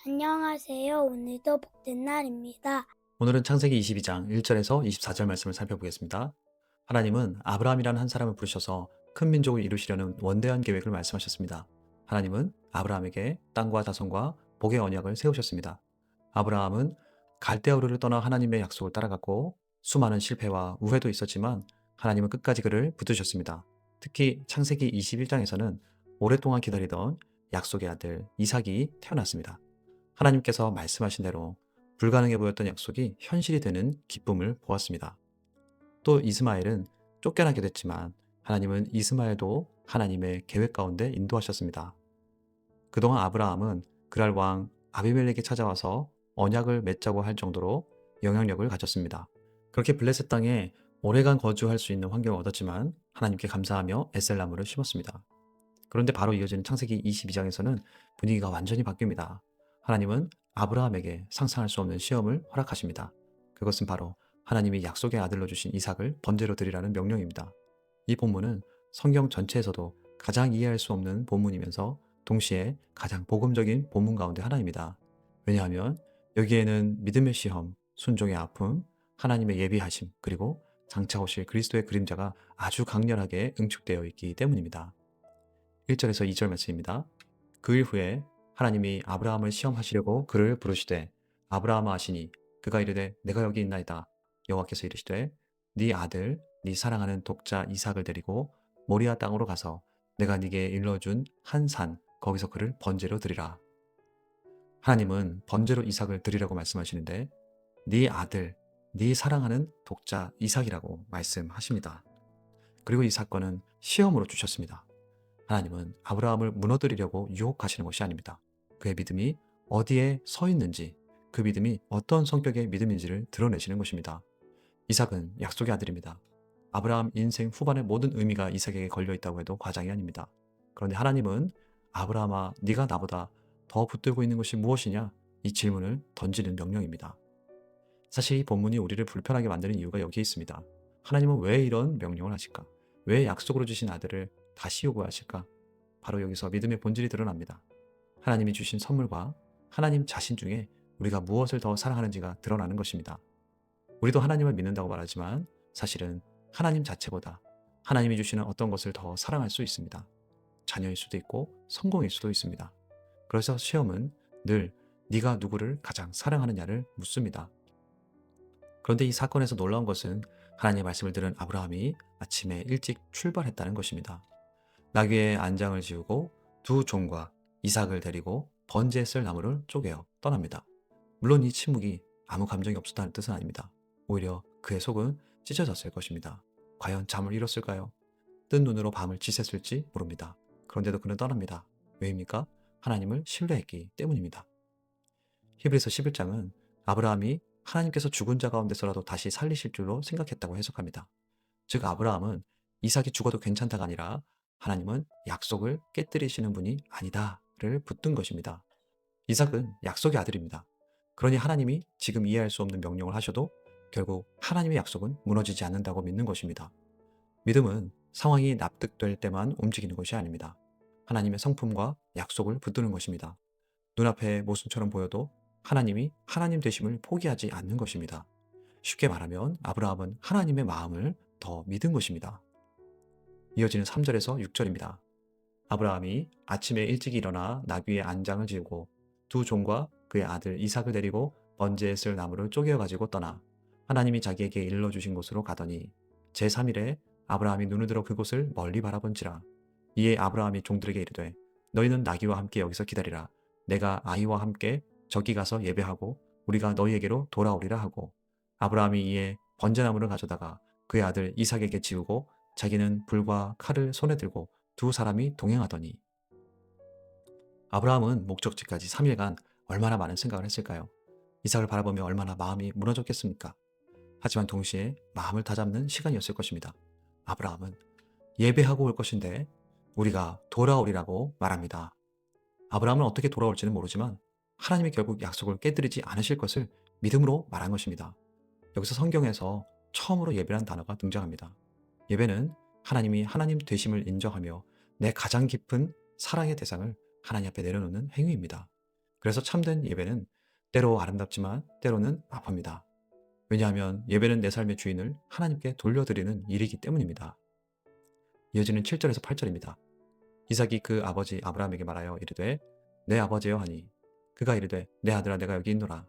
안녕하세요. 오늘도 복된 날입니다. 오늘은 창세기 22장 1절에서 24절 말씀을 살펴보겠습니다. 하나님은 아브라함이라는 한 사람을 부르셔서 큰 민족을 이루시려는 원대한 계획을 말씀하셨습니다. 하나님은 아브라함에게 땅과 자손과 복의 언약을 세우셨습니다. 아브라함은 갈대아우르를 떠나 하나님의 약속을 따라갔고 수많은 실패와 우회도 있었지만 하나님은 끝까지 그를 붙드셨습니다. 특히 창세기 21장에서는 오랫동안 기다리던 약속의 아들 이삭이 태어났습니다. 하나님께서 말씀하신 대로 불가능해 보였던 약속이 현실이 되는 기쁨을 보았습니다. 또 이스마엘은 쫓겨나게 됐지만 하나님은 이스마엘도 하나님의 계획 가운데 인도하셨습니다. 그동안 아브라함은 그랄 왕 아비멜렉이 찾아와서 언약을 맺자고 할 정도로 영향력을 가졌습니다. 그렇게 블레셋 땅에 오래간 거주할 수 있는 환경을 얻었지만 하나님께 감사하며 에셀나무를 심었습니다. 그런데 바로 이어지는 창세기 22장에서는 분위기가 완전히 바뀝니다. 하나님은 아브라함에게 상상할 수 없는 시험을 허락하십니다. 그것은 바로 하나님이 약속의 아들로 주신 이삭을 번제로 드리라는 명령입니다. 이 본문은 성경 전체에서도 가장 이해할 수 없는 본문이면서 동시에 가장 복음적인 본문 가운데 하나입니다. 왜냐하면 여기에는 믿음의 시험, 순종의 아픔, 하나님의 예비하심, 그리고 장차 오실 그리스도의 그림자가 아주 강렬하게 응축되어 있기 때문입니다. 1절에서 2절 말씀입니다. 그 일 후에 하나님이 아브라함을 시험하시려고 그를 부르시되 아브라함아 하시니 그가 이르되 내가 여기 있나이다. 여호와께서 이르시되 네 아들 네 사랑하는 독자 이삭을 데리고 모리아 땅으로 가서 내가 네게 일러준 한 산 거기서 그를 번제로 드리라. 하나님은 번제로 이삭을 드리라고 말씀하시는데 네 아들 네 사랑하는 독자 이삭이라고 말씀하십니다. 그리고 이 사건은 시험으로 주셨습니다. 하나님은 아브라함을 무너뜨리려고 유혹하시는 것이 아닙니다. 그의 믿음이 어디에 서 있는지, 그 믿음이 어떤 성격의 믿음인지를 드러내시는 것입니다. 이삭은 약속의 아들입니다. 아브라함 인생 후반의 모든 의미가 이삭에게 걸려 있다고 해도 과장이 아닙니다. 그런데 하나님은 아브라함아, 네가 나보다 더 붙들고 있는 것이 무엇이냐? 이 질문을 던지는 명령입니다. 사실 이 본문이 우리를 불편하게 만드는 이유가 여기에 있습니다. 하나님은 왜 이런 명령을 하실까? 왜 약속으로 주신 아들을 다시 요구하실까? 바로 여기서 믿음의 본질이 드러납니다. 하나님이 주신 선물과 하나님 자신 중에 우리가 무엇을 더 사랑하는지가 드러나는 것입니다. 우리도 하나님을 믿는다고 말하지만 사실은 하나님 자체보다 하나님이 주시는 어떤 것을 더 사랑할 수 있습니다. 자녀일 수도 있고 성공일 수도 있습니다. 그래서 시험은 늘 네가 누구를 가장 사랑하느냐를 묻습니다. 그런데 이 사건에서 놀라운 것은 하나님의 말씀을 들은 아브라함이 아침에 일찍 출발했다는 것입니다. 나귀의 안장을 지우고 두 종과 이삭을 데리고 번제에 쓸 나무를 쪼개어 떠납니다. 물론 이 침묵이 아무 감정이 없었다는 뜻은 아닙니다. 오히려 그의 속은 찢어졌을 것입니다. 과연 잠을 잃었을까요? 뜬 눈으로 밤을 지샜을지 모릅니다. 그런데도 그는 떠납니다. 왜입니까? 하나님을 신뢰했기 때문입니다. 히브리서 11장은 아브라함이 하나님께서 죽은 자 가운데서라도 다시 살리실 줄로 생각했다고 해석합니다. 즉 아브라함은 이삭이 죽어도 괜찮다가 아니라 하나님은 약속을 깨뜨리시는 분이 아니다를 붙든 것입니다. 이삭은 약속의 아들입니다. 그러니 하나님이 지금 이해할 수 없는 명령을 하셔도 결국 하나님의 약속은 무너지지 않는다고 믿는 것입니다. 믿음은 상황이 납득될 때만 움직이는 것이 아닙니다. 하나님의 성품과 약속을 붙드는 것입니다. 눈앞에 모순처럼 보여도 하나님이 하나님 되심을 포기하지 않는 것입니다. 쉽게 말하면 아브라함은 하나님의 마음을 더 믿은 것입니다. 이어지는 3절에서 6절입니다. 아브라함이 아침에 일찍 일어나 나귀의 안장을 지우고 두 종과 그의 아들 이삭을 데리고 번제에 쓸 나무를 쪼개어 가지고 떠나 하나님이 자기에게 일러주신 곳으로 가더니 제3일에 아브라함이 눈을 들어 그곳을 멀리 바라본지라. 이에 아브라함이 종들에게 이르되 너희는 나귀와 함께 여기서 기다리라. 내가 아이와 함께 저기 가서 예배하고 우리가 너희에게로 돌아오리라 하고 아브라함이 이에 번제나무를 가져다가 그의 아들 이삭에게 지우고 자기는 불과 칼을 손에 들고 두 사람이 동행하더니 아브라함은 목적지까지 3일간 얼마나 많은 생각을 했을까요? 이삭을 바라보며 얼마나 마음이 무너졌겠습니까? 하지만 동시에 마음을 다잡는 시간이었을 것입니다. 아브라함은 예배하고 올 것인데 우리가 돌아오리라고 말합니다. 아브라함은 어떻게 돌아올지는 모르지만 하나님이 결국 약속을 깨뜨리지 않으실 것을 믿음으로 말한 것입니다. 여기서 성경에서 처음으로 예배란 단어가 등장합니다. 예배는 하나님이 하나님 되심을 인정하며 내 가장 깊은 사랑의 대상을 하나님 앞에 내려놓는 행위입니다. 그래서 참된 예배는 때로 아름답지만 때로는 아픕니다. 왜냐하면 예배는 내 삶의 주인을 하나님께 돌려드리는 일이기 때문입니다. 이어지는 7절에서 8절입니다. 이삭이 그 아버지 아브라함에게 말하여 이르되 내 아버지여 하니 그가 이르되 내 아들아 내가 여기 있노라.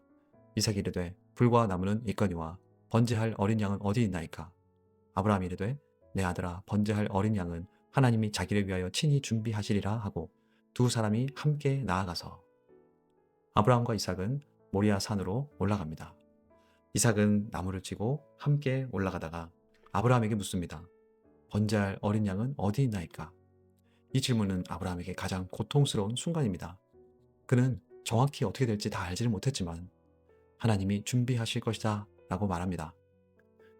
이삭이 이르되 불과 나무는 있거니와 번제할 어린 양은 어디 있나이까. 아브라함이 이르되 내 아들아 번제할 어린 양은 하나님이 자기를 위하여 친히 준비하시리라 하고 두 사람이 함께 나아가서 아브라함과 이삭은 모리아 산으로 올라갑니다. 이삭은 나무를 쥐고 함께 올라가다가 아브라함에게 묻습니다. 번제할 어린 양은 어디 있나이까? 이 질문은 아브라함에게 가장 고통스러운 순간입니다. 그는 정확히 어떻게 될지 다 알지를 못했지만 하나님이 준비하실 것이다 라고 말합니다.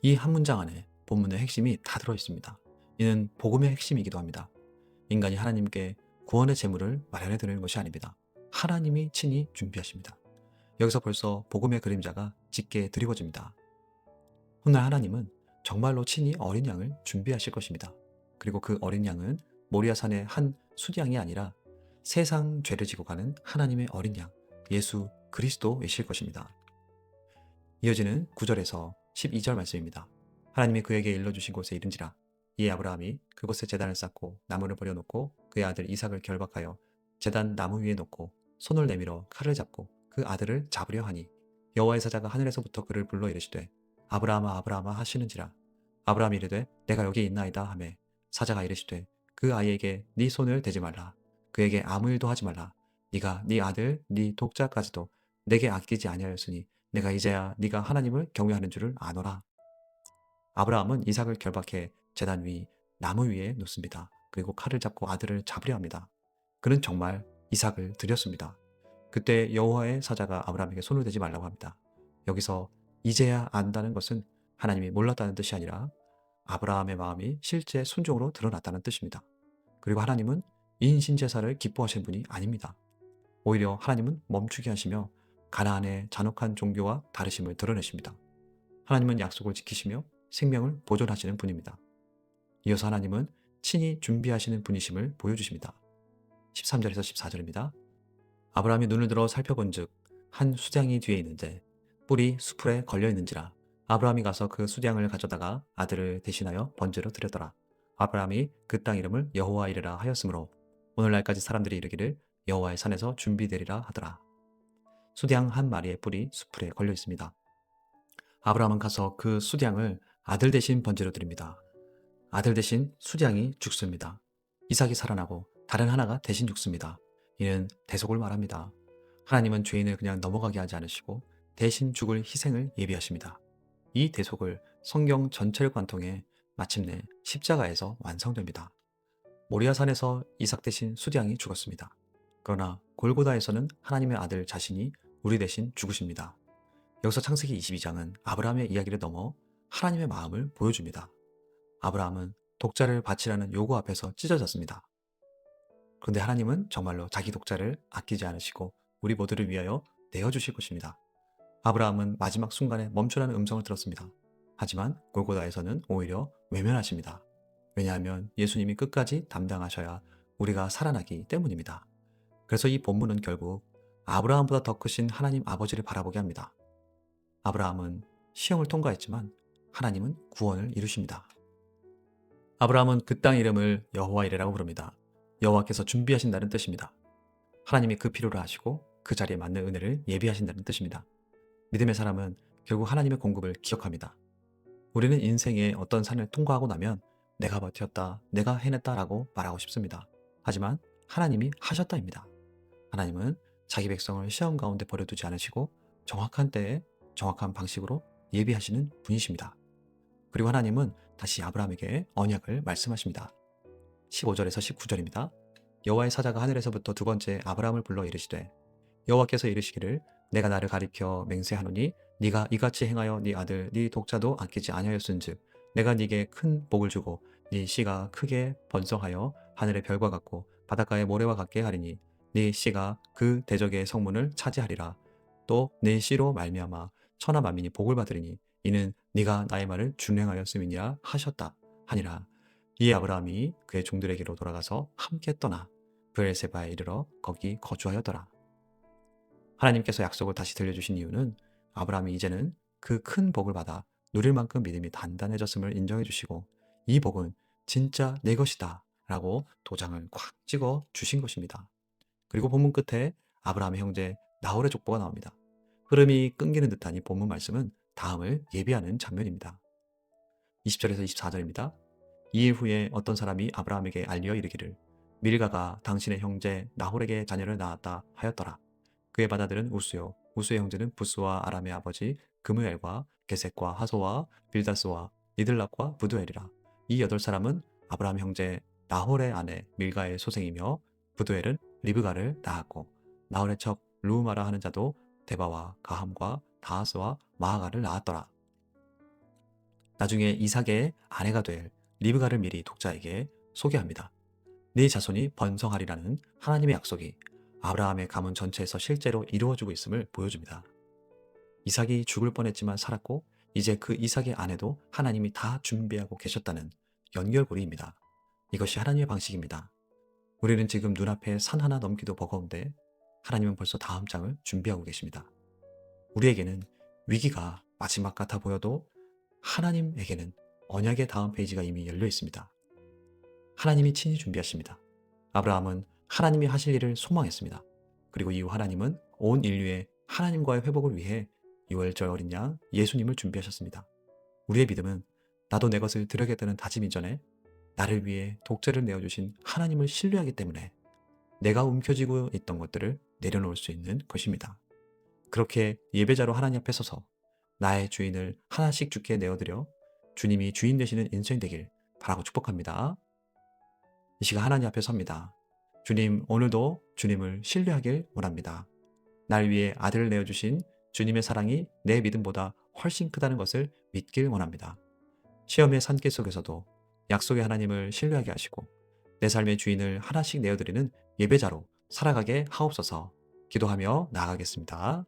이 한 문장 안에 본문의 핵심이 다 들어있습니다. 이는 복음의 핵심이기도 합니다. 인간이 하나님께 구원의 제물을 마련해 드리는 것이 아닙니다. 하나님이 친히 준비하십니다. 여기서 벌써 복음의 그림자가 짙게 드리워집니다. 훗날 하나님은 정말로 친히 어린 양을 준비하실 것입니다. 그리고 그 어린 양은 모리아산의 한 수양이 아니라 세상 죄를 지고 가는 하나님의 어린 양, 예수 그리스도이실 것입니다. 이어지는 9절에서 12절 말씀입니다. 하나님이 그에게 일러주신 곳에 이른지라. 이에 아브라함이 그곳에 제단을 쌓고 나무를 버려놓고 그의 아들 이삭을 결박하여 제단 나무 위에 놓고 손을 내밀어 칼을 잡고 그 아들을 잡으려 하니 여호와의 사자가 하늘에서부터 그를 불러 이르시되 아브라함아 아브라함아 하시는지라. 아브라함이 이르되 내가 여기 있나이다 하매 사자가 이르시되 그 아이에게 네 손을 대지 말라. 그에게 아무 일도 하지 말라. 네가 네 아들 네 독자까지도 내게 아끼지 아니하였으니 내가 이제야 네가 하나님을 경외하는 줄을 아노라. 아브라함은 이삭을 결박해 제단 위 나무 위에 놓습니다. 그리고 칼을 잡고 아들을 잡으려 합니다. 그는 정말 이삭을 드렸습니다. 그때 여호와의 사자가 아브라함에게 손을 대지 말라고 합니다. 여기서 이제야 안다는 것은 하나님이 몰랐다는 뜻이 아니라 아브라함의 마음이 실제 순종으로 드러났다는 뜻입니다. 그리고 하나님은 인신제사를 기뻐하시는 분이 아닙니다. 오히려 하나님은 멈추게 하시며 가나안의 잔혹한 종교와 다르심을 드러내십니다. 하나님은 약속을 지키시며 생명을 보존하시는 분입니다. 이어서 하나님은 친히 준비하시는 분이심을 보여주십니다. 13절에서 14절입니다. 아브라함이 눈을 들어 살펴본즉 한 수장이 뒤에 있는데 뿔이 수풀에 걸려있는지라. 아브라함이 가서 그 수장을 가져다가 아들을 대신하여 번제로 드렸더라. 아브라함이 그 땅 이름을 여호와 이르라 하였으므로 오늘날까지 사람들이 이르기를 여호와의 산에서 준비되리라 하더라. 수장 한 마리의 뿔이 수풀에 걸려 있습니다. 아브라함은 가서 그 수장을 아들 대신 번제로 드립니다. 아들 대신 수장이 죽습니다. 이삭이 살아나고 다른 하나가 대신 죽습니다. 이는 대속을 말합니다. 하나님은 죄인을 그냥 넘어가게 하지 않으시고 대신 죽을 희생을 예비하십니다. 이 대속을 성경 전체를 관통해 마침내 십자가에서 완성됩니다. 모리아산에서 이삭 대신 수장이 죽었습니다. 그러나 골고다에서는 하나님의 아들 자신이 우리 대신 죽으십니다. 여기서 창세기 22장은 아브라함의 이야기를 넘어 하나님의 마음을 보여줍니다. 아브라함은 독자를 바치라는 요구 앞에서 찢어졌습니다. 그런데 하나님은 정말로 자기 독자를 아끼지 않으시고 우리 모두를 위하여 내어주실 것입니다. 아브라함은 마지막 순간에 멈추라는 음성을 들었습니다. 하지만 골고다에서는 오히려 외면하십니다. 왜냐하면 예수님이 끝까지 담당하셔야 우리가 살아나기 때문입니다. 그래서 이 본문은 결국 아브라함보다 더 크신 하나님 아버지를 바라보게 합니다. 아브라함은 시험을 통과했지만 하나님은 구원을 이루십니다. 아브라함은 그 땅 이름을 여호와 이레라고 부릅니다. 여호와께서 준비하신다는 뜻입니다. 하나님이 그 필요를 하시고 그 자리에 맞는 은혜를 예비하신다는 뜻입니다. 믿음의 사람은 결국 하나님의 공급을 기억합니다. 우리는 인생의 어떤 산을 통과하고 나면 내가 버텼다, 내가 해냈다라고 말하고 싶습니다. 하지만 하나님이 하셨다입니다. 하나님은 자기 백성을 시험 가운데 버려두지 않으시고 정확한 때에 정확한 방식으로 예비하시는 분이십니다. 그리고 하나님은 다시 아브라함에게 언약을 말씀하십니다. 15절에서 19절입니다. 여호와의 사자가 하늘에서부터 두 번째 아브라함을 불러 이르시되 여호와께서 이르시기를 내가 나를 가리켜 맹세하노니 네가 이같이 행하여 네 아들 네 독자도 아끼지 아니하였은즉 내가 네게 큰 복을 주고 네 씨가 크게 번성하여 하늘의 별과 같고 바닷가의 모래와 같게 하리니 네 씨가 그 대적의 성문을 차지하리라. 또 네 씨로 말미암아 천하 만민이 복을 받으리니 이는 네가 나의 말을 준행하였음이니라 하셨다 하니라. 이에 아브라함이 그의 종들에게로 돌아가서 함께 떠나 브엘세바에 이르러 거기 거주하였더라. 하나님께서 약속을 다시 들려주신 이유는 아브라함이 이제는 그 큰 복을 받아 누릴 만큼 믿음이 단단해졌음을 인정해 주시고 이 복은 진짜 내 것이다 라고 도장을 콱 찍어 주신 것입니다. 그리고 본문 끝에 아브라함의 형제 나홀의 족보가 나옵니다. 흐름이 끊기는 듯한 이 본문 말씀은 다음을 예비하는 장면입니다. 20절에서 24절입니다. 2일 후에 어떤 사람이 아브라함에게 알려 이르기를 밀가가 당신의 형제 나홀에게 자녀를 낳았다 하였더라. 그의 맏아들은 우스요 우스의 형제는 부스와 아람의 아버지 그무엘과 게셋과 하소와 빌다스와 이들락과 부두엘이라. 이 8사람은 아브라함 형제 나홀의 아내 밀가의 소생이며 부두엘은 리브가를 낳았고 나홀의 척 루우마라 하는 자도 데바와 가함과 다하스와 마아가를 낳았더라. 나중에 이삭의 아내가 될 리브가를 미리 독자에게 소개합니다. 네 자손이 번성하리라는 하나님의 약속이 아브라함의 가문 전체에서 실제로 이루어지고 있음을 보여줍니다. 이삭이 죽을 뻔했지만 살았고 이제 그 이삭의 아내도 하나님이 다 준비하고 계셨다는 연결고리입니다. 이것이 하나님의 방식입니다. 우리는 지금 눈앞에 산 하나 넘기도 버거운데 하나님은 벌써 다음 장을 준비하고 계십니다. 우리에게는 위기가 마지막 같아 보여도 하나님에게는 언약의 다음 페이지가 이미 열려 있습니다. 하나님이 친히 준비하십니다. 아브라함은 하나님이 하실 일을 소망했습니다. 그리고 이후 하나님은 온 인류의 하나님과의 회복을 위해 유월절 어린 양 예수님을 준비하셨습니다. 우리의 믿음은 나도 내 것을 드려야겠다는 다짐 이전에 나를 위해 독자를 내어주신 하나님을 신뢰하기 때문에 내가 움켜쥐고 있던 것들을 내려놓을 수 있는 것입니다. 그렇게 예배자로 하나님 앞에 서서 나의 주인을 하나씩 주께 내어드려 주님이 주인 되시는 인생이 되길 바라고 축복합니다. 이 시간 하나님 앞에 섭니다. 주님, 오늘도 주님을 신뢰하길 원합니다. 날 위해 아들을 내어주신 주님의 사랑이 내 믿음보다 훨씬 크다는 것을 믿길 원합니다. 시험의 산길 속에서도 약속의 하나님을 신뢰하게 하시고 내 삶의 주인을 하나씩 내어드리는 예배자로 살아가게 하옵소서. 기도하며 나아가겠습니다.